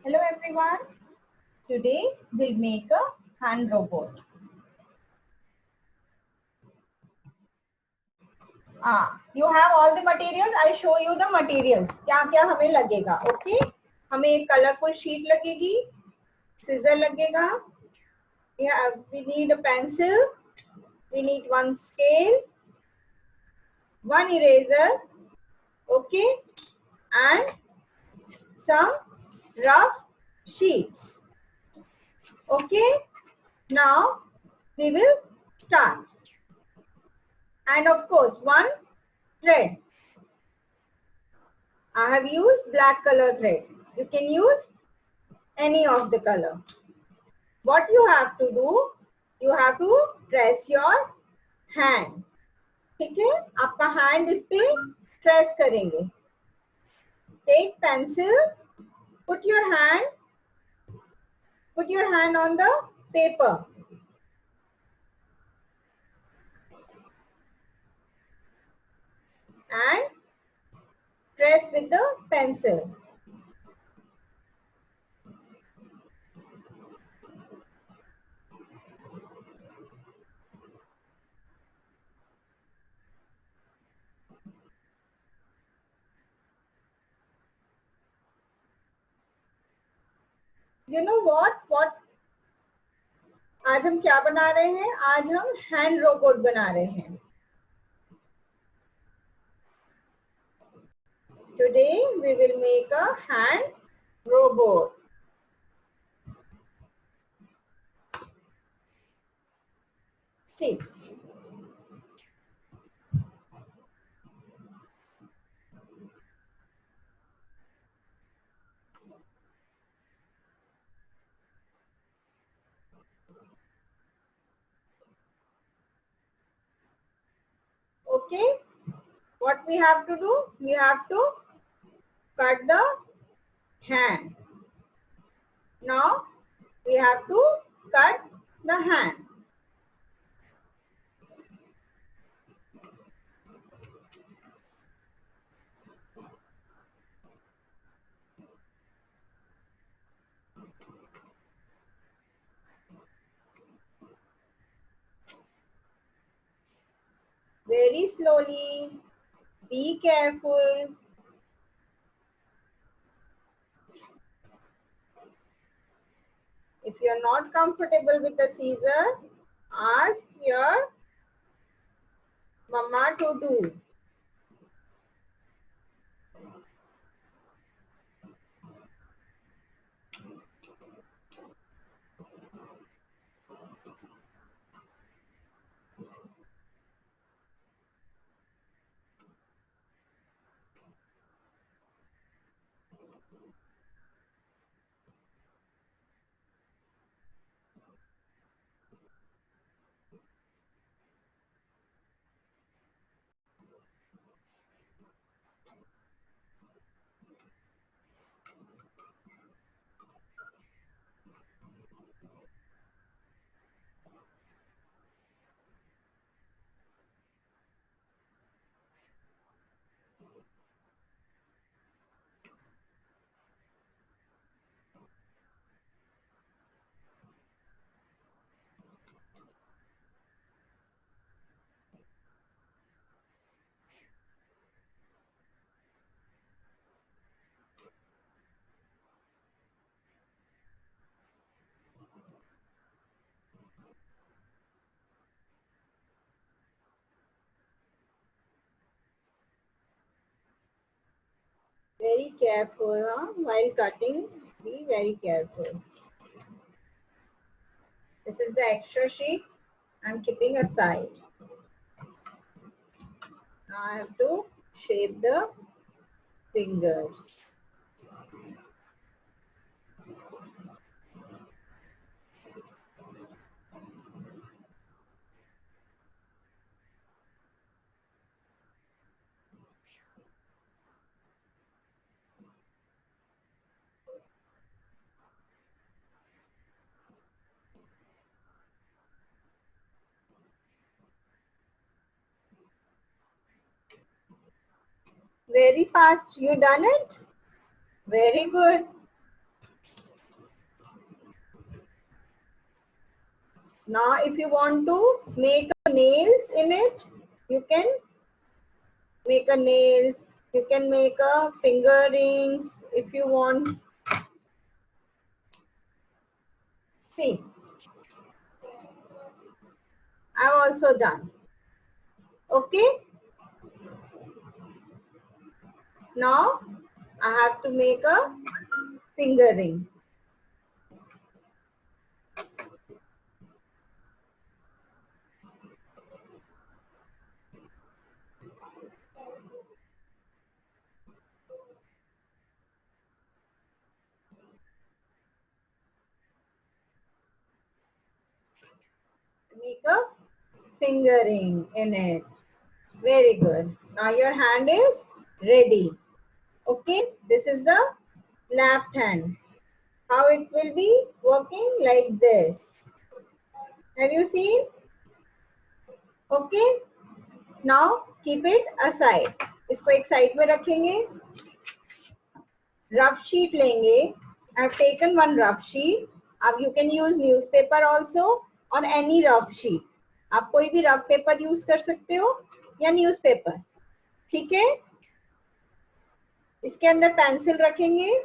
Hello everyone. Today we'll make a hand robot. You have all the materials. I'll show you the materials. क्या क्या हमें लगेगा? Okay? हमें एक colorful sheet लगेगी, scissor लगेगा. We need a pencil. We need one scale, one eraser. Okay? And some rough sheets. Okay? Now we will start. And of course, one thread. I have used black color thread. You can use any of the color. What you have to do, you have to press your hand. ठीक है, आपका hand इस पे press करेंगे. Take pencil, put your hand on the paper. And press with the pencil. You know what? आज हम क्या बना रहे हैं? आज हम हैंड रोबोट बना रहे हैं. Today we will make a hand robot. See. Okay. What we have to do? We have to cut the hand. Now we have to cut the hand. Very slowly. Be careful. If you are not comfortable with the scissor, ask your mama to do. Very careful, huh? While cutting, be very careful. This is the extra sheet I'm keeping aside. Now I have to shape the fingers. Very fast. You done it? Very good. Now if you want to make nails in it, you can make a nails, you can make a finger rings if you want. See, I've also done. Okay, now I have to make a finger ring. Make a finger ring in it. Very good. Now your hand is ready. Okay, this is the left hand. How it will be working like this. Have you seen? Okay. Now keep it aside. इसको एक side में रखेंगे. Rough sheet लेंगे. I have taken one rough sheet. अब you can use newspaper also or any rough sheet. आप कोई भी rough paper use कर सकते हो या न्यूज़पेपर. ठीक है. इसके अंदर पेंसिल रखेंगे.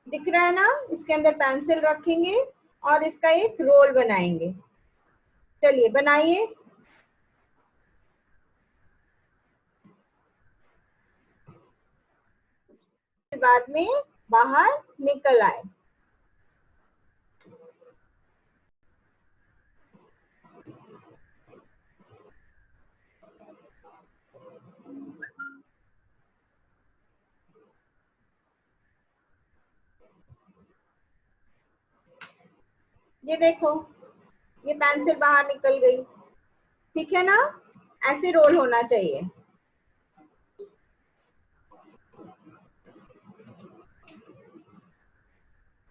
दिख रहा है ना. इसके अंदर पेंसिल रखेंगे और इसका एक रोल बनाएंगे. चलिए बनाइए. बाद में बाहर निकल आए. ये देखो, ये पेंसिल बाहर निकल गई. ठीक है ना. ऐसे रोल होना चाहिए.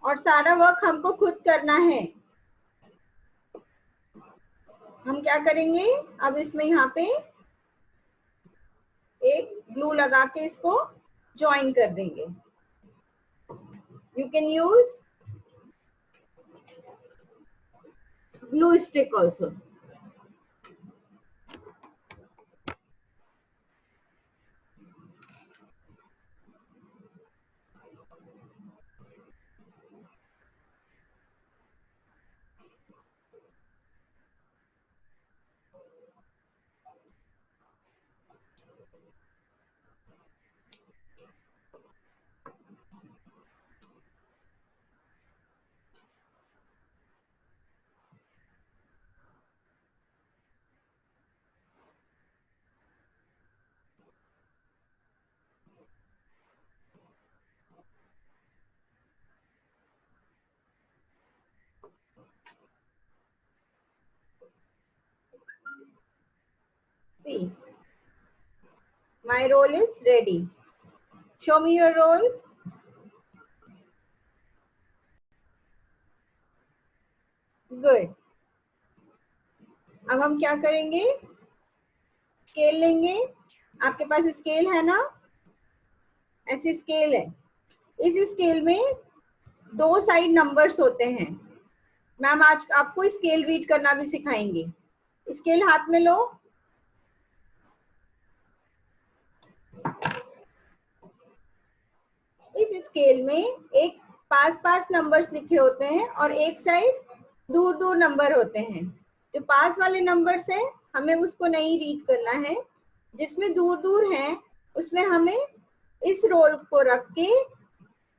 और सारा वर्क हमको खुद करना है. हम क्या करेंगे, अब इसमें यहाँ पे एक ग्लू लगा के इसको ज्वाइन कर देंगे. You can use glue stick also. See, my roll is ready. Show me your roll. Good. अब हम क्या करेंगे, स्केल लेंगे. आपके पास स्केल है ना. ऐसी स्केल है. इस स्केल में दो साइड नंबर्स होते हैं. मैम आज आपको स्केल रीड करना भी सिखाएंगे. स्केल हाथ में लो. इस स्केल में एक पास पास नंबर्स लिखे होते हैं और एक साइड दूर दूर नंबर होते हैं. जो पास वाले नंबर्स है हमें उसको नहीं रीड करना है. जिसमें दूर दूर है उसमें हमें इस रोल को रख के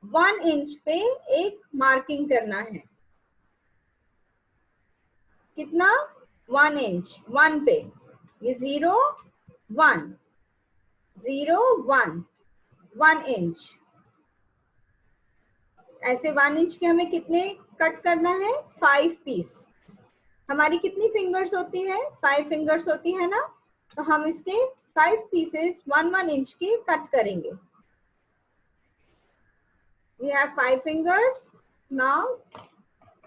1 इंच पे एक मार्किंग करना है. कितना, 1 इंच. 1 पे ये 0 1 0 1 1 इंच. ऐसे 1 इंच के हमें कितने कट करना है, 5 पीस. हमारी कितनी फिंगर्स होती है, 5 फिंगर्स होती है ना. तो हम इसके 5 पीसेस 1 इंच के कट करेंगे. We have 5 fingers. Now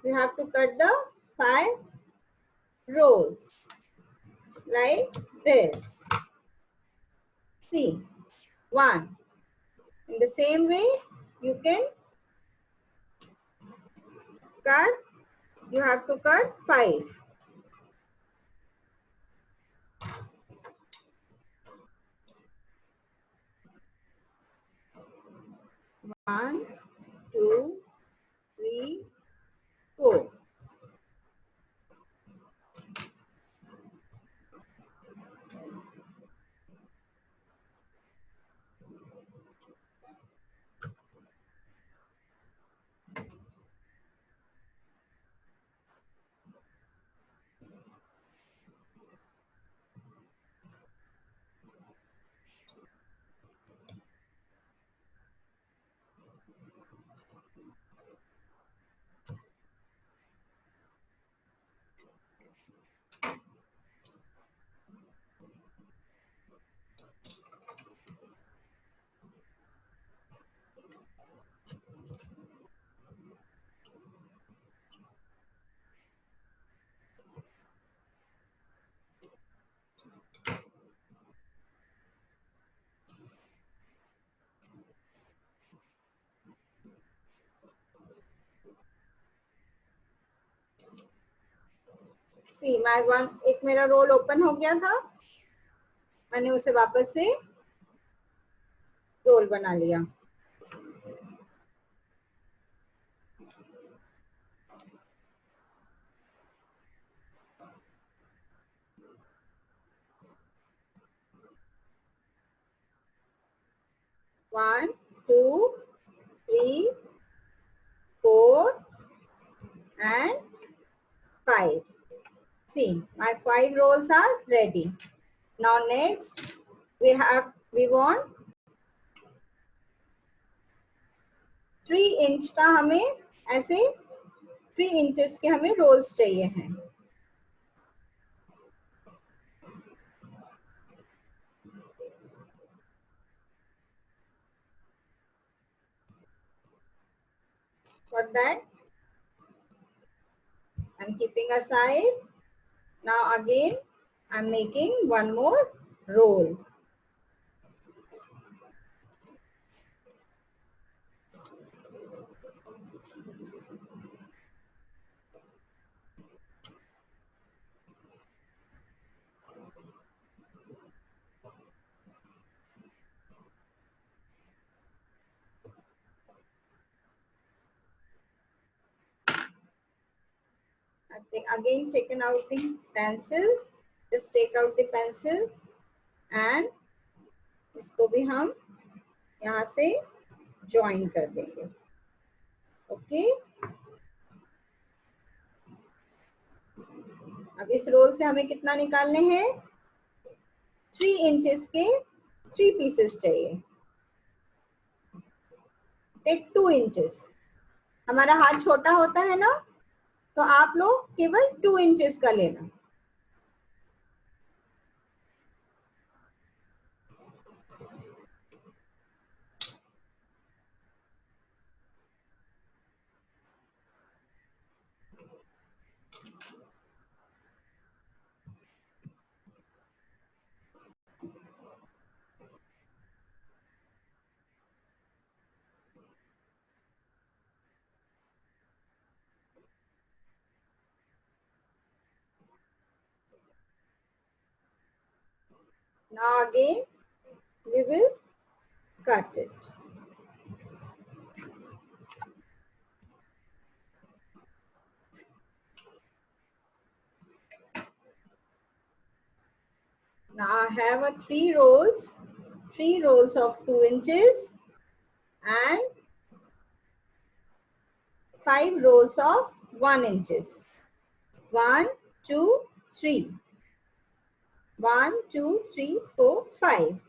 we have to cut the 5 rolls like this. See, 1. In the same way, you can cut You have to cut 5. 1, 2, 3, 4. See my one, एक मेरा रोल ओपन हो गया था, मैंने उसे वापस से रोल बना लिया. One, 2, 3, 4 and 5. See, my 5 rolls are ready. Now next we want 3 inch का, हमें ऐसे 3 इंचेस के हमें रोल्स चाहिए हैं. For that I'm keeping aside. Now again I'm making one more roll. I've again taken out the pencil. Just take out the pencil and इसको भी हम यहाँ से ज्वाइन कर देंगे. ओके, अब इस रोल से हमें कितना निकालने हैं? 3 इंचेस के 3 पीसेस चाहिए. Take 2 inches. हमारा हाथ छोटा होता है ना, तो आप लोग केवल 2 इंचेस का लेना. Now again we will cut it. Now I have a 3 rolls of 2 inches and 5 rolls of 1 inches. 1, 2, 3. 1, 2, 3, 4, 5.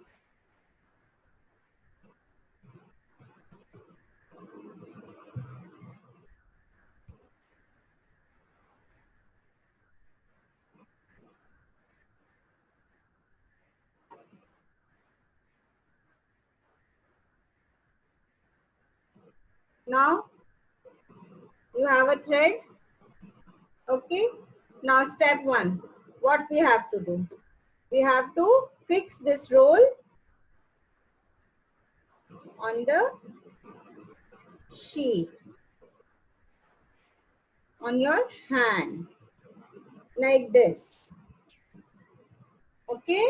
Now you have a thread. Okay. Now step 1. What we have to do? We have to fix this roll on the sheet. on your hand like this. Okay.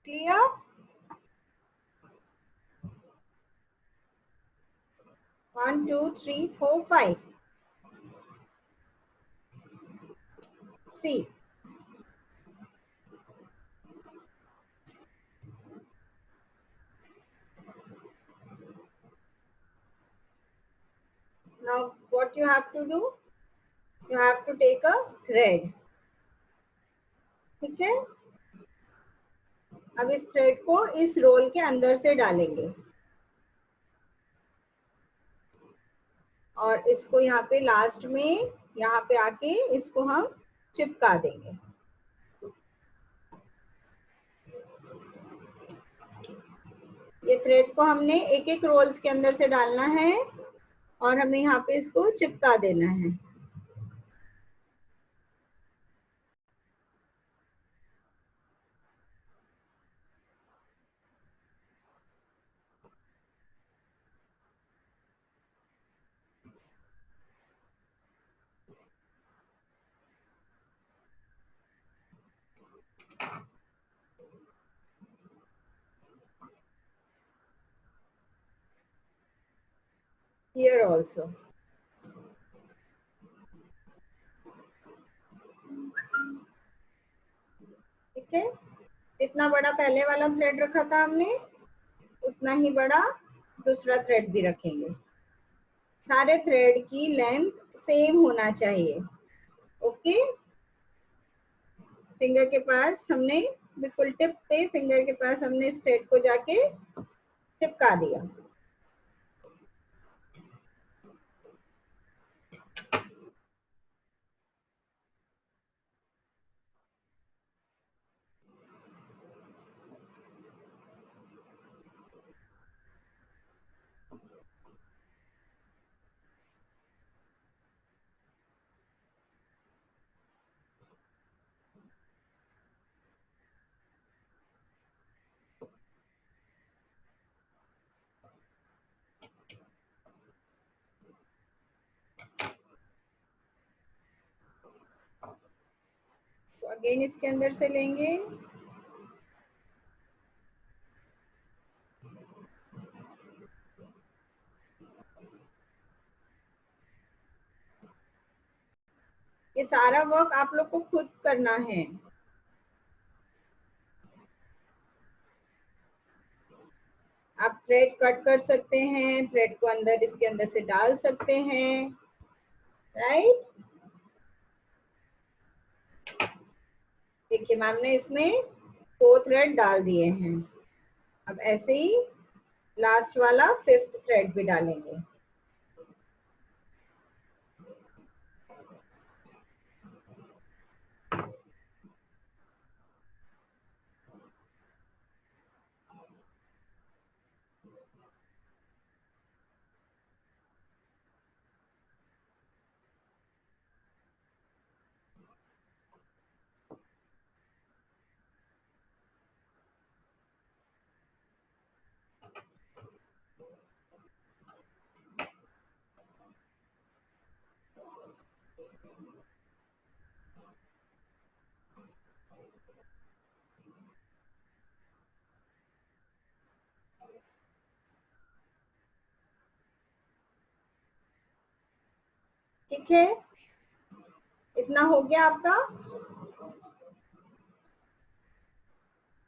Clear? One, two, three, four, five. See. Now what you have to do? You have to take a thread. ठीक है? अब इस thread को इस role के अंदर से डालेंगे और इसको यहाँ पे लास्ट में यहाँ पे आके इसको हम चिपका देंगे. ये थ्रेड को हमने एक एक रोल्स के अंदर से डालना है और हमें यहाँ पे इसको चिपका देना है. Here also. ठीक है? जितना बड़ा पहले वाला थ्रेड रखा था हमने उतना ही बड़ा दूसरा थ्रेड भी रखेंगे. सारे थ्रेड की लेंथ सेम होना चाहिए. ओके. फिंगर के पास हमने बिल्कुल टिप पे फिंगर के पास हमने इस थ्रेड को जाके चिपका दिया. तो अगेन इसके अंदर से लेंगे. ये सारा वर्क आप लोग को खुद करना है. आप थ्रेड कट कर सकते हैं, थ्रेड को अंदर इसके अंदर से डाल सकते हैं. राइट. देखिए मैम ने इसमें 4 थ्रेड डाल दिए हैं. अब ऐसे ही लास्ट वाला 5th थ्रेड भी डालेंगे. ठीक है. इतना हो गया आपका।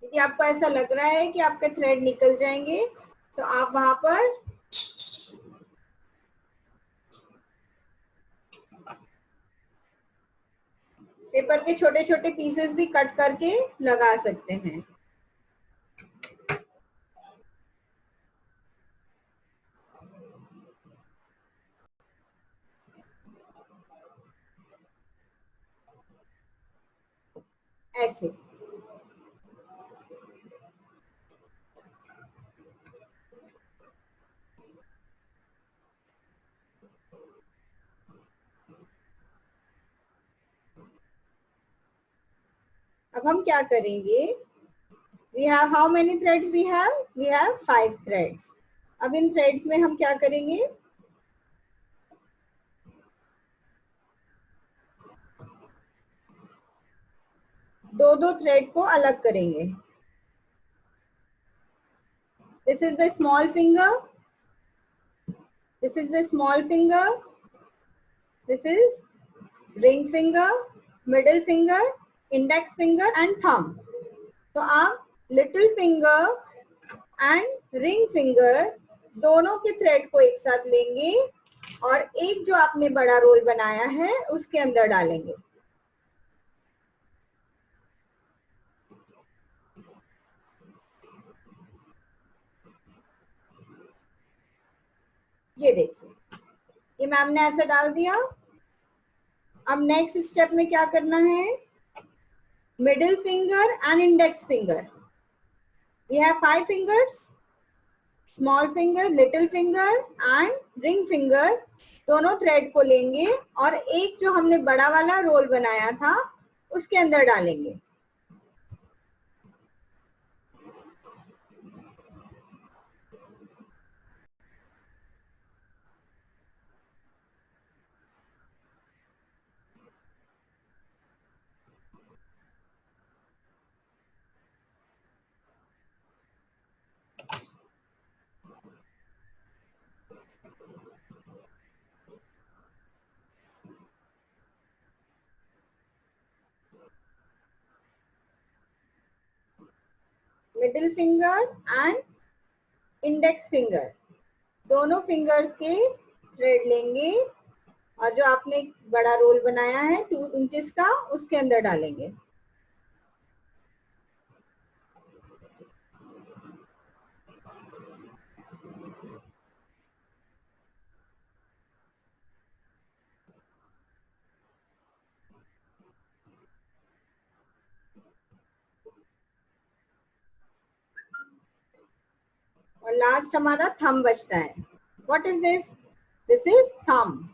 यदि आपको ऐसा लग रहा है कि आपके थ्रेड निकल जाएंगे तो आप वहां पर पेपर के छोटे छोटे पीसेस भी कट करके लगा सकते हैं। ऐसे अब हम क्या करेंगे, we have how many threads we have 5 threads। अब इन threads में हम क्या करेंगे, दो दो थ्रेड को अलग करेंगे। This is the small finger, this is the small finger, this is ring finger, middle finger, index finger and thumb. तो आप little finger and ring finger दोनों के थ्रेड को एक साथ लेंगे और एक जो आपने बड़ा रोल बनाया है उसके अंदर डालेंगे। ये देखिए, ये मैम ने ऐसा डाल दिया। अब नेक्स्ट स्टेप में क्या करना है, middle finger and index finger, we have 5 fingers, small finger, little finger and ring finger, दोनों थ्रेड को लेंगे और एक जो हमने बड़ा वाला रोल बनाया था उसके अंदर डालेंगे। Middle finger and index finger, दोनों फिंगर्स के थ्रेड लेंगे और जो आपने बड़ा रोल बनाया है 2 इंचेस का उसके अंदर डालेंगे। और लास्ट हमारा थंब बचता है। What is this, this is thumb.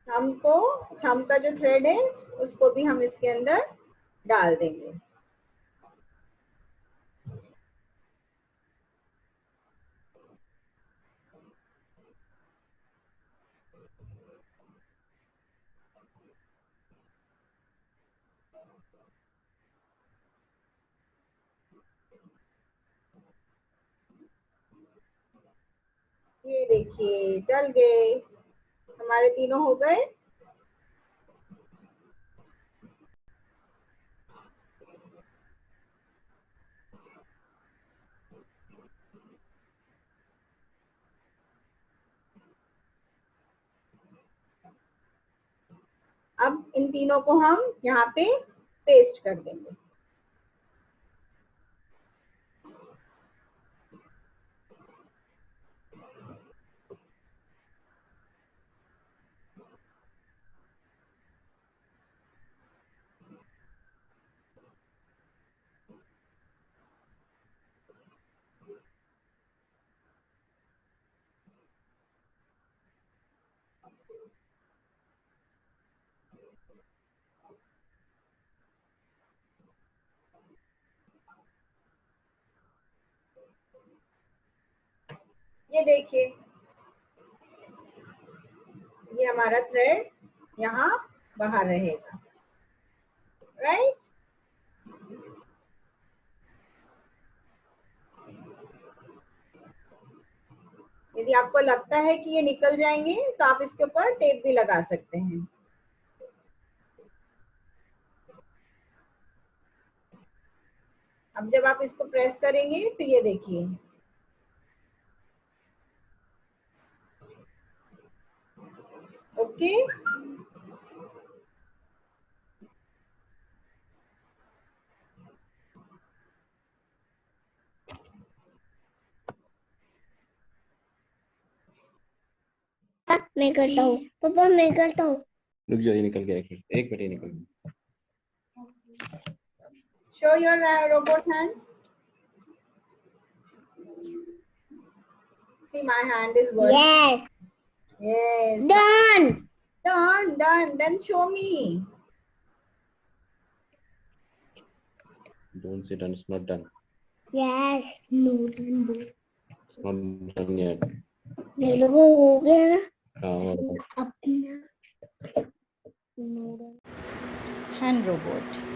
Thumb का जो थ्रेड है उसको भी हम इसके अंदर डाल देंगे। ये देखिए डल गए, हमारे तीनों हो गए। अब इन तीनों को हम यहाँ पे पेस्ट कर देंगे। ये देखिए, ये हमारा थ्रेड यहाँ बाहर रहेगा, राइट। यदि आपको लगता है कि ये निकल जाएंगे तो आप इसके ऊपर टेप भी लगा सकते हैं। अब जब आप इसको प्रेस करेंगे तो ये देखिए, ओके। मैं करता हूँ पापा, मैं करता हूँ। रुक जाओ, ये निकल गया, एक मिनट, ये निकल गया। Show your robot hand. See, my hand is working. Yes, Yes. done. Done. Then show me. Don't say done. It's not done. Yes, no done. It's not done yet. ये लोगों हो गया ना हाँ, अपना Hand robot.